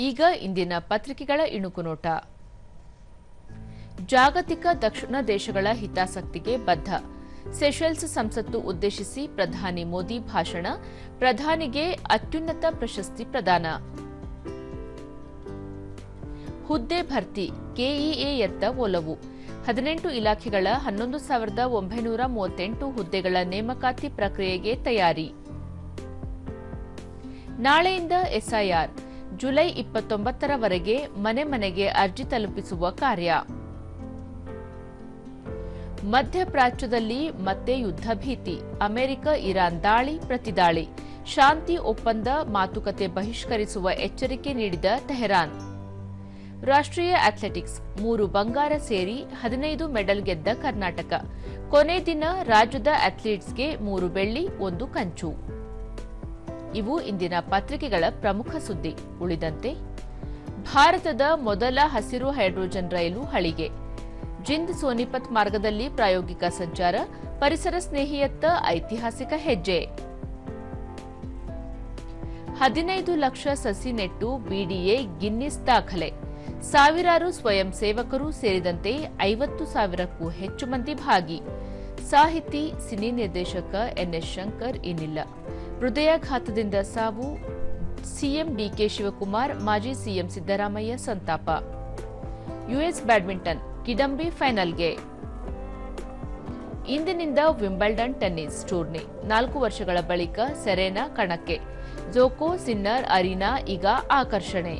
ಈಗ ಇಂದಿನ ಪತ್ರಿಕೆಗಳ ಇಣುಕು ನೋಟ. ಜಾಗತಿಕ ದಕ್ಷಿಣ ದೇಶಗಳ ಹಿತಾಸಕ್ತಿಗೆ ಬದ್ಧ. ಸೆಷೆಲ್ಸ್ ಸಂಸತ್ತು ಉದ್ದೇಶಿಸಿ ಪ್ರಧಾನಿ ಮೋದಿ ಭಾಷಣ. ಪ್ರಧಾನಿಗೆ ಅತ್ಯುನ್ನತ ಪ್ರಶಸ್ತಿ ಪ್ರದಾನ. ಹುದ್ದೆ ಭರ್ತಿ. ಕೆಇಎಯತ್ತ ಒಲವು. 18 ಇಲಾಖೆಗಳ 11,938 ಹುದ್ದೆಗಳ ನೇಮಕಾತಿ ಪ್ರಕ್ರಿಯೆಗೆ ತಯಾರಿ. ನಾಳೆಯಿಂದ ಎಸ್ಐಆರ್. ಜುಲೈ 29ರವರೆಗೆ ಮನೆ ಮನೆಗೆ ಅರ್ಜಿ ತಲುಪಿಸುವ ಕಾರ್ಯ. ಮಧ್ಯಪ್ರಾಚ್ಯದಲ್ಲಿ ಮತ್ತೆ ಯುದ್ಧ ಭೀತಿ. ಅಮೆರಿಕ ಇರಾನ್ ದಾಳಿ ಪ್ರತಿದಾಳಿ. ಶಾಂತಿ ಒಪ್ಪಂದ ಮಾತುಕತೆ ಬಹಿಷ್ಕರಿಸುವ ಎಚ್ಚರಿಕೆ ನೀಡಿದ ಟೆಹರಾನ್. ರಾಷ್ಟ್ರೀಯ ಅಥ್ಲೆಟಿಕ್ಸ್ 3 ಬಂಗಾರ ಸೇರಿ 15 ಮೆಡಲ್ ಗೆದ್ದ ಕರ್ನಾಟಕ. ಕೊನೆ ದಿನ ರಾಜ್ಯದ ಅಥ್ಲೀಟ್ಸ್ಗೆ 3 ಬೆಳ್ಳಿ 1 ಕಂಚು. ಇವು ಇಂದಿನ ಪತ್ರಿಕೆಗಳ ಪ್ರಮುಖ ಸುದ್ದಿ. ಉಳಿದಂತೆ ಭಾರತದ ಮೊದಲ ಹಸಿರು ಹೈಡ್ರೋಜನ್ ರೈಲು ಹಳಿಗೆ. ಜಿಂದ್ ಸೋನಿಪತ್ ಮಾರ್ಗದಲ್ಲಿ ಪ್ರಾಯೋಗಿಕ ಸಂಚಾರ. ಪರಿಸರ ಸ್ನೇಹಿಯತ್ತ ಐತಿಹಾಸಿಕ ಹೆಜ್ಜೆ. 15 ಲಕ್ಷ ಸಸಿ ನೆಟ್ಟು ಬಿಡಿಎ ಗಿನ್ನಿಸ್ ದಾಖಲೆ. ಸಾವಿರಾರು ಸ್ವಯಂ ಸೇವಕರು ಸೇರಿದಂತೆ 50,000ಕ್ಕೂ ಹೆಚ್ಚು ಮಂದಿ ಭಾಗಿ. ಸಾಹಿತಿ, ಸಿನಿ ನಿರ್ದೇಶಕ ಎನ್ಎಸ್ ಶಂಕರ್ ಇನ್ನಿಲ್ಲ. ಹೃದಯಾಘಾತದಿಂದ ಸಾವು. ಸಿಎಂ ಡಿಕೆ ಶಿವಕುಮಾರ್, ಮಾಜಿ ಸಿಎಂ ಸಿದ್ದರಾಮಯ್ಯ ಸಂತಾಪ. ಯುಎಸ್ ಬ್ಯಾಡ್ಮಿಂಟನ್ ಕಿಡಂಬಿ ಫೈನಲ್ಗೆ. ಇಂದಿನಿಂದ ವಿಂಬಲ್ಡನ್ ಟೆನ್ನಿಸ್ ಟೂರ್ನಿ. 4 ವರ್ಷಗಳ ಬಳಿಕ ಸೆರೆನಾ ಕಣಕ್ಕೆ. ಜೋಕೋ, ಸಿನ್ನರ್, ಅರೀನಾ ಈಗ ಆಕರ್ಷಣೆ.